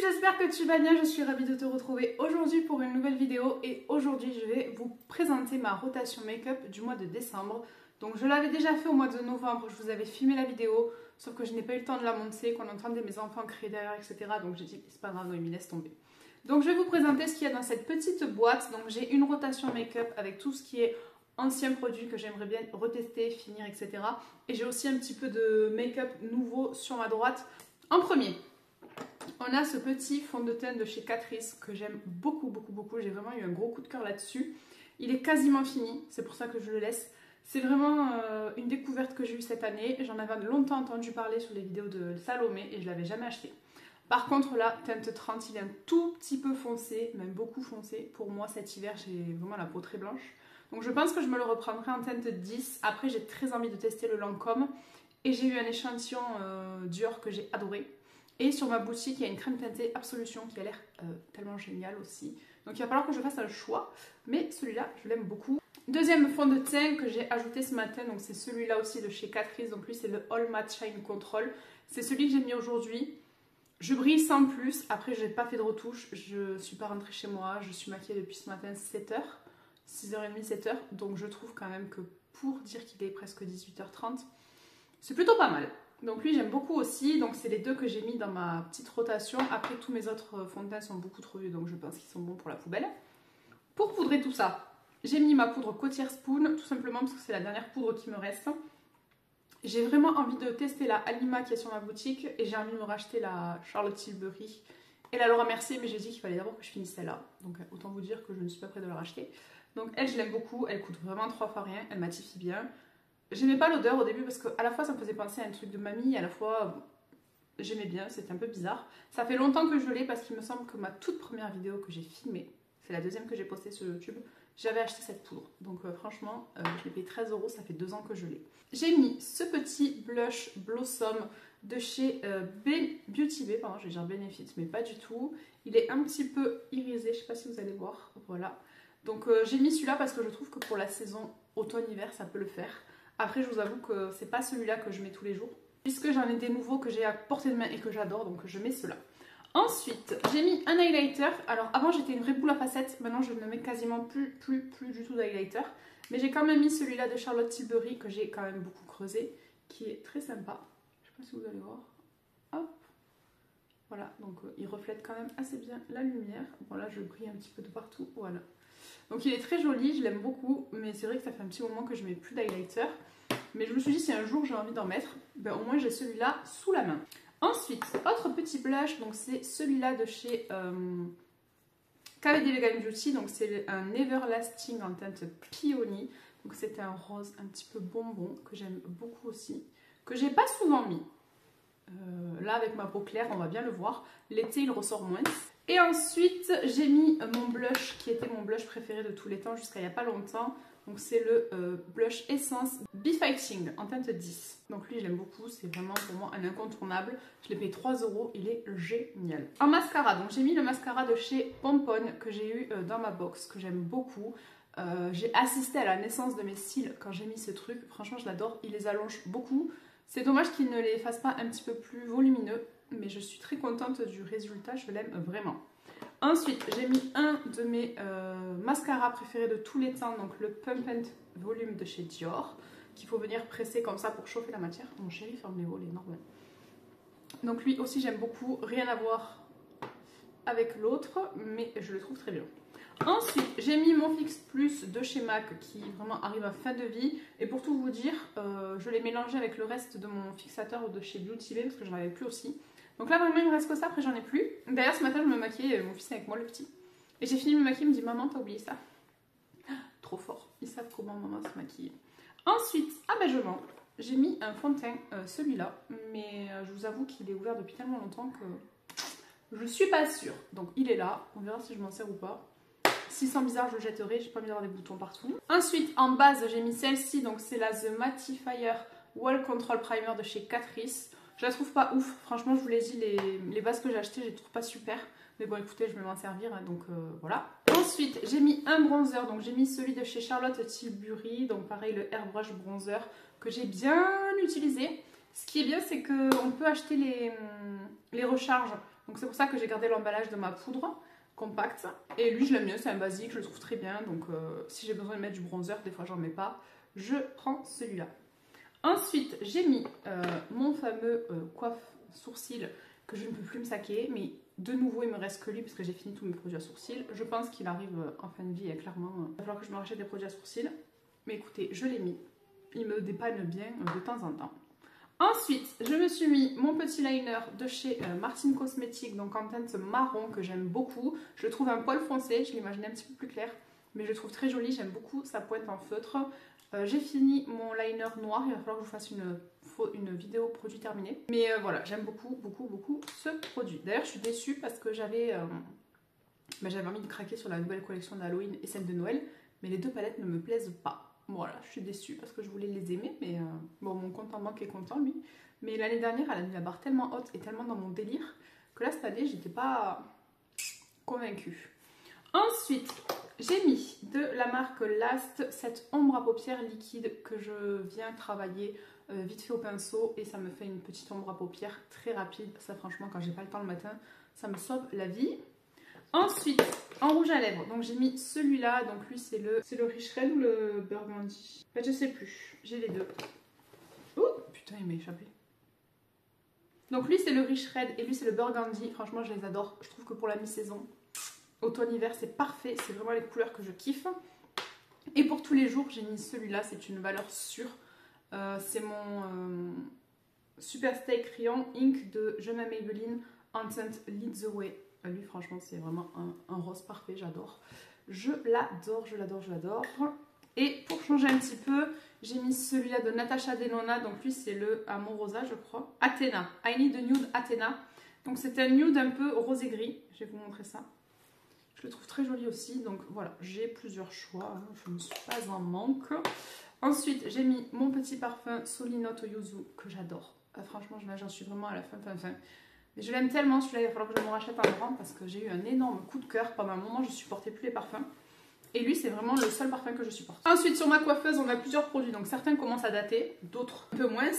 j'espère que tu vas bien, je suis ravie de te retrouver aujourd'hui pour une nouvelle vidéo et aujourd'hui je vais vous présenter ma rotation make-up du mois de décembre. Donc je l'avais déjà fait au mois de novembre, je vous avais filmé la vidéo, sauf que je n'ai pas eu le temps de la monter, qu'on entendait mes enfants crier derrière, etc. Donc j'ai dit c'est pas grave, Noémie, laisse tomber. Donc je vais vous présenter ce qu'il y a dans cette petite boîte. Donc j'ai une rotation make-up avec tout ce qui est anciens produits que j'aimerais bien retester, finir, etc. Et j'ai aussi un petit peu de make-up nouveau sur ma droite. En premier, on a ce petit fond de teint de chez Catrice que j'aime beaucoup. J'ai vraiment eu un gros coup de cœur là-dessus. Il est quasiment fini, c'est pour ça que je le laisse. C'est vraiment une découverte que j'ai eue cette année. J'en avais longtemps entendu parler sur les vidéos de Salomé et je ne l'avais jamais acheté. Par contre là, teinte 30, il est un tout petit peu foncé, même beaucoup foncé. Pour moi cet hiver, j'ai vraiment la peau très blanche. Donc je pense que je me le reprendrai en teinte 10. Après j'ai très envie de tester le Lancôme. Et j'ai eu un échantillon Dior que j'ai adoré. Et sur ma boutique, il y a une crème teintée Absolution qui a l'air tellement géniale aussi. Donc il va falloir que je fasse un choix. Mais celui-là, je l'aime beaucoup. Deuxième fond de teint que j'ai ajouté ce matin, donc c'est celui-là aussi de chez Catrice. Donc lui, c'est le All Matte Shine Control. C'est celui que j'ai mis aujourd'hui. Je brille sans plus. Après, je n'ai pas fait de retouche. Je ne suis pas rentrée chez moi. Je suis maquillée depuis ce matin 7h. 6h30, 7h. Donc je trouve quand même que pour dire qu'il est presque 18h30, c'est plutôt pas mal. Donc lui j'aime beaucoup aussi, donc c'est les deux que j'ai mis dans ma petite rotation. Après tous mes autres fonds de teint sont beaucoup trop vieux, donc je pense qu'ils sont bons pour la poubelle. Pour poudrer tout ça, j'ai mis ma poudre Côtière Spoon, tout simplement parce que c'est la dernière poudre qui me reste. J'ai vraiment envie de tester la Alima qui est sur ma boutique et j'ai envie de me racheter la Charlotte Tilbury et la Laura Mercier, mais j'ai dit qu'il fallait d'abord que je finisse celle-là. Donc autant vous dire que je ne suis pas prête de la racheter. Donc elle je l'aime beaucoup, elle coûte vraiment 3 fois rien, elle matifie bien. J'aimais pas l'odeur au début parce qu'à la fois ça me faisait penser à un truc de mamie, à la fois j'aimais bien, c'était un peu bizarre. Ça fait longtemps que je l'ai parce qu'il me semble que ma toute première vidéo que j'ai filmée, c'est la deuxième que j'ai postée sur YouTube, j'avais acheté cette poudre. Donc franchement, je l'ai payé 13 €, ça fait 2 ans que je l'ai. J'ai mis ce petit blush Blossom de chez Beauty Bay, pardon, je vais dire Benefit, mais pas du tout. Il est un petit peu irisé, je sais pas si vous allez voir, voilà. Donc j'ai mis celui-là parce que je trouve que pour la saison automne-hiver, ça peut le faire. Après, je vous avoue que c'est pas celui-là que je mets tous les jours, puisque j'en ai des nouveaux que j'ai à portée de main et que j'adore, donc je mets ceux-là. Ensuite, j'ai mis un highlighter. Alors avant, j'étais une vraie boule à facettes, maintenant je ne mets quasiment plus du tout d'highlighter. Mais j'ai quand même mis celui-là de Charlotte Tilbury que j'ai quand même beaucoup creusé, qui est très sympa. Je sais pas si vous allez voir. Hop. Voilà, donc il reflète quand même assez bien la lumière. Bon là, je brille un petit peu de partout, voilà. Donc il est très joli, je l'aime beaucoup, mais c'est vrai que ça fait un petit moment que je mets plus d'highlighter. Mais je me suis dit si un jour j'ai envie d'en mettre, ben au moins j'ai celui-là sous la main. Ensuite, autre petit blush, donc c'est celui-là de chez KVD Vegan Beauty, donc c'est un Everlasting en teinte Peony. Donc c'est un rose un petit peu bonbon que j'aime beaucoup aussi, que j'ai pas souvent mis. Là avec ma peau claire, on va bien le voir, l'été il ressort moins. Et ensuite, j'ai mis mon blush qui était mon blush préféré de tous les temps jusqu'à il n'y a pas longtemps. Donc c'est le blush Essence Be Fighting en teinte 10. Donc lui, je l'aime beaucoup, c'est vraiment pour moi un incontournable. Je l'ai payé 3 €, il est génial. En mascara, donc j'ai mis le mascara de chez Pompon que j'ai eu dans ma box, que j'aime beaucoup. J'ai assisté à la naissance de mes cils quand j'ai mis ce truc. Franchement, je l'adore, il les allonge beaucoup. C'est dommage qu'il ne les fasse pas un petit peu plus volumineux. Mais je suis très contente du résultat, je l'aime vraiment. Ensuite, j'ai mis un de mes mascaras préférés de tous les temps, donc le Pump and Volume de chez Dior, qu'il faut venir presser comme ça pour chauffer la matière. Mon chéri ferme les volets, normal. Donc lui aussi j'aime beaucoup, rien à voir avec l'autre, mais je le trouve très bien. Ensuite, j'ai mis mon Fix Plus de chez MAC qui vraiment arrive à fin de vie. Et pour tout vous dire, je l'ai mélangé avec le reste de mon fixateur de chez Beauty Bay parce que j'en avais plus aussi. Donc là vraiment il me reste que ça, après j'en ai plus. D'ailleurs ce matin je me maquillais, mon fils avec moi le petit. Et j'ai fini de me maquiller, il me dit maman t'as oublié ça. Trop fort, ils savent comment maman se maquille. Ensuite, ah ben je mens, j'ai mis un fond de teint, celui-là. Mais je vous avoue qu'il est ouvert depuis tellement longtemps que je suis pas sûre. Donc il est là, on verra si je m'en sers ou pas. S'il sent bizarre je le jetterai, j'ai pas envie d'avoir des boutons partout. Ensuite en base j'ai mis celle-ci, donc c'est la The Mattifier Wall Control Primer de chez Catrice. Je la trouve pas ouf, franchement je vous l'ai dit, les bases que j'ai achetées je les trouve pas super. Mais bon écoutez, je vais m'en servir, hein, donc voilà. Ensuite j'ai mis un bronzer, donc j'ai mis celui de chez Charlotte Tilbury. Donc pareil le Airbrush Bronzer que j'ai bien utilisé. Ce qui est bien c'est qu'on peut acheter les recharges Donc c'est pour ça que j'ai gardé l'emballage de ma poudre compacte. Et lui je l'aime bien, c'est un basique, je le trouve très bien. Donc si j'ai besoin de mettre du bronzer, des fois j'en mets pas, je prends celui-là. Ensuite j'ai mis mon fameux coiffe sourcils que je ne peux plus me saquer. Mais de nouveau il me reste que lui parce que j'ai fini tous mes produits à sourcils. Je pense qu'il arrive en fin de vie et clairement il va falloir que je me rachète des produits à sourcils. Mais écoutez, je l'ai mis. Il me dépanne bien de temps en temps. Ensuite, je me suis mis mon petit liner de chez Martine Cosmetics, donc en teinte marron que j'aime beaucoup. Je le trouve un poil foncé, je l'imaginais un petit peu plus clair, mais je le trouve très joli, j'aime beaucoup sa pointe en feutre. J'ai fini mon liner noir, il va falloir que je fasse une vidéo produit terminé. Mais voilà, j'aime beaucoup, beaucoup, beaucoup ce produit. D'ailleurs, je suis déçue parce que j'avais envie de craquer sur la nouvelle collection d'Halloween et celle de Noël, mais les deux palettes ne me plaisent pas. Voilà, je suis déçue parce que je voulais les aimer, mais bon, mon compte en banque est content, lui. Mais l'année dernière, elle a mis la barre tellement haute et tellement dans mon délire que là, cette année, j'étais pas convaincue. Ensuite, j'ai mis de la marque Last cette ombre à paupières liquide que je viens travailler vite fait au pinceau et ça me fait une petite ombre à paupières très rapide. Ça, franchement, quand j'ai pas le temps le matin, ça me sauve la vie. Ensuite, en rouge à lèvres, donc j'ai mis celui-là, donc lui c'est le Rich Red ou le Burgundy? En fait, je sais plus, j'ai les deux. Oh putain, il m'a échappé. Donc lui c'est le Rich Red et lui c'est le Burgundy, franchement je les adore. Je trouve que pour la mi-saison, automne-hiver c'est parfait, c'est vraiment les couleurs que je kiffe. Et pour tous les jours, j'ai mis celui-là, c'est une valeur sûre. C'est mon Super Stay Crayon Ink de Je m'aime Maybelline en teinte Lead the Way. Lui franchement c'est vraiment un rose parfait, j'adore. Je l'adore, je l'adore, je l'adore. Et pour changer un petit peu, j'ai mis celui-là de Natasha Denona. Donc lui c'est le Amorosa je crois. Athena, I Need a Nude Athena. Donc c'est un nude un peu rosé gris. Je vais vous montrer ça. Je le trouve très joli aussi. Donc voilà, j'ai plusieurs choix. Je ne suis pas en manque. Ensuite j'ai mis mon petit parfum Solinote Yuzu que j'adore. Franchement j'en suis vraiment à la fin. Mais je l'aime tellement celui-là, il va falloir que je me rachète un grand parce que j'ai eu un énorme coup de cœur. Pendant un moment, je supportais plus les parfums. Et lui, c'est vraiment le seul parfum que je supporte. Ensuite, sur ma coiffeuse, on a plusieurs produits. Donc certains commencent à dater, d'autres un peu moins.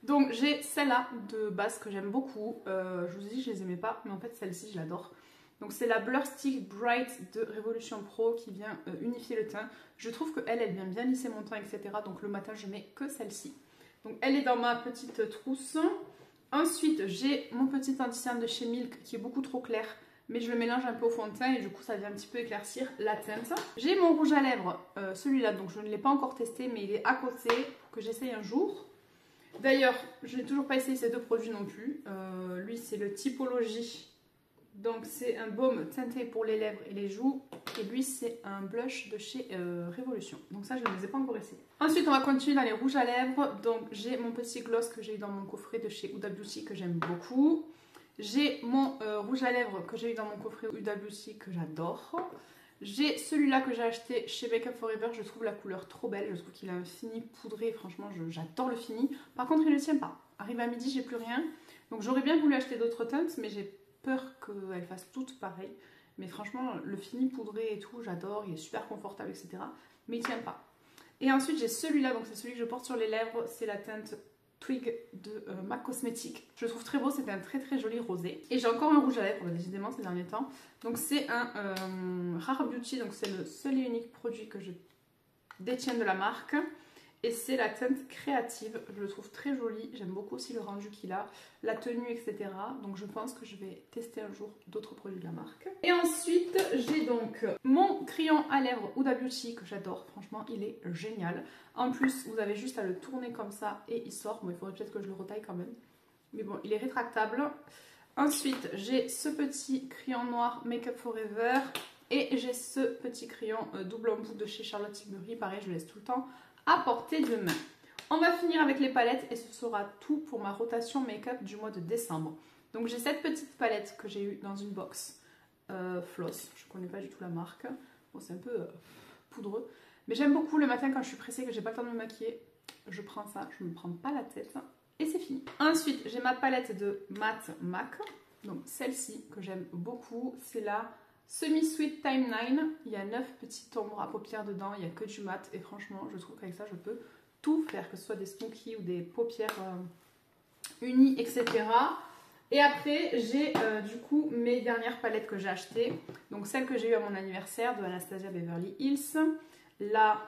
Donc j'ai celle-là de base que j'aime beaucoup. Je vous ai dit que je les aimais pas, mais en fait celle-ci, je l'adore. Donc c'est la Blur Stick Bright de Revolution Pro qui vient unifier le teint. Je trouve qu'elle vient bien lisser mon teint, etc. Donc le matin, je mets que celle-ci. Donc elle est dans ma petite trousse. Ensuite, j'ai mon petit anti-cerne de chez Milk qui est beaucoup trop clair, mais je le mélange un peu au fond de teint et du coup ça vient un petit peu éclaircir la teinte. J'ai mon rouge à lèvres, celui-là, donc je ne l'ai pas encore testé, mais il est à côté, que j'essaye un jour. D'ailleurs, je n'ai toujours pas essayé ces deux produits non plus. Lui, c'est le Typologie. Donc c'est un baume teinté pour les lèvres et les joues. Et lui c'est un blush de chez Révolution. Donc ça je ne les ai pas encore essayés. Ensuite on va continuer dans les rouges à lèvres. Donc j'ai mon petit gloss que j'ai eu dans mon coffret de chez Huda Beauty que j'aime beaucoup. J'ai mon rouge à lèvres que j'ai eu dans mon coffret Huda Beauty que j'adore. J'ai celui-là que j'ai acheté chez Make Up For Ever. Je trouve la couleur trop belle. Je trouve qu'il a un fini poudré. Franchement j'adore le fini. Par contre il ne tient pas. Arrivé à midi j'ai plus rien. Donc j'aurais bien voulu acheter d'autres teintes mais j'ai peur qu'elles fassent toutes pareil. Mais franchement, le fini poudré et tout, j'adore. Il est super confortable, etc. Mais il tient pas. Et ensuite, j'ai celui-là. Donc, c'est celui que je porte sur les lèvres. C'est la teinte Twig de MAC Cosmetics. Je le trouve très beau. C'est un très très joli rosé. Et j'ai encore un rouge à lèvres, décidément, ces derniers temps. Donc, c'est un Rare Beauty. Donc, c'est le seul et unique produit que je détiens de la marque. Et c'est la teinte créative, je le trouve très joli, j'aime beaucoup aussi le rendu qu'il a, la tenue, etc. Donc je pense que je vais tester un jour d'autres produits de la marque. Et ensuite, j'ai donc mon crayon à lèvres Huda Beauty que j'adore, franchement il est génial. En plus, vous avez juste à le tourner comme ça et il sort. Bon, il faudrait peut-être que je le retaille quand même. Mais bon, il est rétractable. Ensuite, j'ai ce petit crayon noir Make Up For Ever. Et j'ai ce petit crayon double embout de chez Charlotte Tilbury. Pareil, je le laisse tout le temps à portée de main. On va finir avec les palettes et ce sera tout pour ma rotation make-up du mois de décembre. Donc j'ai cette petite palette que j'ai eue dans une box Floss, je ne connais pas du tout la marque. Bon, c'est un peu poudreux, mais j'aime beaucoup le matin quand je suis pressée, que j'ai pas le temps de me maquiller. Je prends ça, je ne me prends pas la tête et c'est fini. Ensuite, j'ai ma palette de Matte MAC, donc celle-ci que j'aime beaucoup, c'est la Semi-Sweet Time 9, il y a 9 petites ombres à paupières dedans, il n'y a que du mat et franchement je trouve qu'avec ça je peux tout faire, que ce soit des smokies ou des paupières unies, etc. Et après, j'ai du coup mes dernières palettes que j'ai achetées. Donc celle que j'ai eue à mon anniversaire de Anastasia Beverly Hills. La...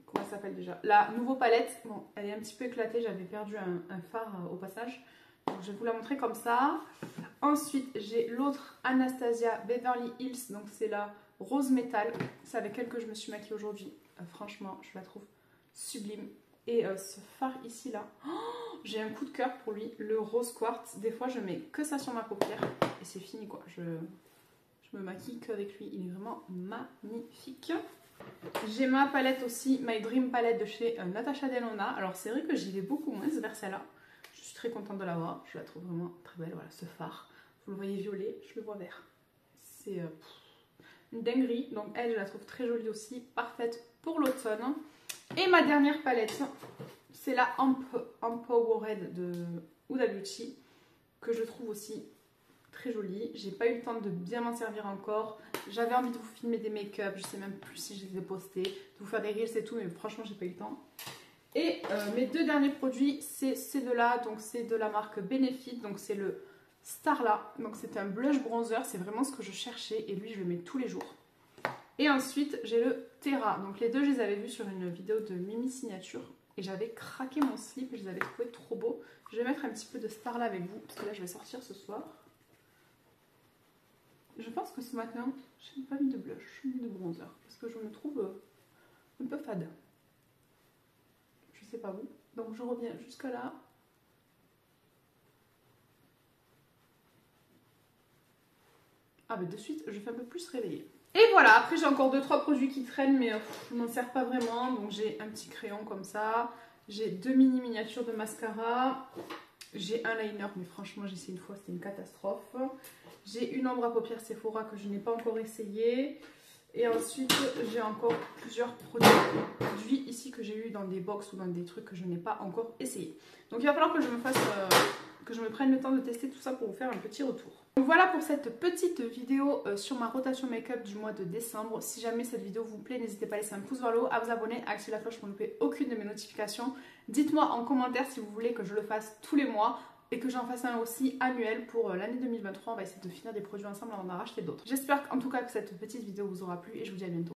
Comment ça s'appelle déjà? La nouveau palette. Bon, elle est un petit peu éclatée. J'avais perdu un phare au passage. Donc je vais vous la montrer comme ça. Ensuite, j'ai l'autre Anastasia Beverly Hills. Donc c'est la rose métal. C'est avec elle que je me suis maquillée aujourd'hui. Franchement, je la trouve sublime. Et ce phare ici là, oh, j'ai un coup de cœur pour lui, le rose quartz. Des fois je mets que ça sur ma paupière et c'est fini quoi. Je me maquille qu'avec lui, il est vraiment magnifique. J'ai ma palette aussi, My Dream palette de chez Natasha Denona. Alors c'est vrai que j'y vais beaucoup moins vers celle-là. Je suis très contente de l'avoir, je la trouve vraiment très belle. Voilà ce phare, vous le voyez violet, je le vois vert. C'est une dinguerie, donc elle je la trouve très jolie aussi, parfaite pour l'automne. Et ma dernière palette, c'est la Empowered de Huda Beauty, que je trouve aussi très jolie. J'ai pas eu le temps de bien m'en servir encore. J'avais envie de vous filmer des make-up, je sais même plus si je les ai postés, de vous faire des reels et tout, mais franchement j'ai pas eu le temps. Et mes deux derniers produits, c'est ces deux-là, donc c'est de la marque Benefit, donc c'est le Starla, donc c'est un blush bronzer, c'est vraiment ce que je cherchais et lui je le mets tous les jours. Et ensuite, j'ai le Terra. Donc les deux, je les avais vus sur une vidéo de Mimi Signature. Et j'avais craqué mon slip, je les avais trouvés trop beaux. Je vais mettre un petit peu de Starla avec vous, parce que là, je vais sortir ce soir. Je pense que ce matin, je n'ai pas mis de blush, ni de bronzer. Parce que je me trouve un peu fade. Je sais pas vous. Donc je reviens jusqu'à là. Ah mais de suite, je fais un peu plus réveiller. Et voilà, après j'ai encore 2-3 produits qui traînent mais je m'en sers pas vraiment. Donc j'ai un petit crayon comme ça, j'ai 2 mini miniatures de mascara, j'ai un liner mais franchement j'ai essayé une fois, c'était une catastrophe. J'ai une ombre à paupières Sephora que je n'ai pas encore essayé. Et ensuite j'ai encore plusieurs produits ici que j'ai eu dans des box ou dans des trucs que je n'ai pas encore essayé. Donc il va falloir que je me fasse... que je me prenne le temps de tester tout ça pour vous faire un petit retour. Donc voilà pour cette petite vidéo sur ma rotation make-up du mois de décembre. Si jamais cette vidéo vous plaît, n'hésitez pas à laisser un pouce vers le haut, à vous abonner, à activer la cloche pour ne louper aucune de mes notifications. Dites-moi en commentaire si vous voulez que je le fasse tous les mois et que j'en fasse un aussi annuel pour l'année 2023. On va essayer de finir des produits ensemble avant d'en racheter d'autres. J'espère en tout cas que cette petite vidéo vous aura plu et je vous dis à bientôt.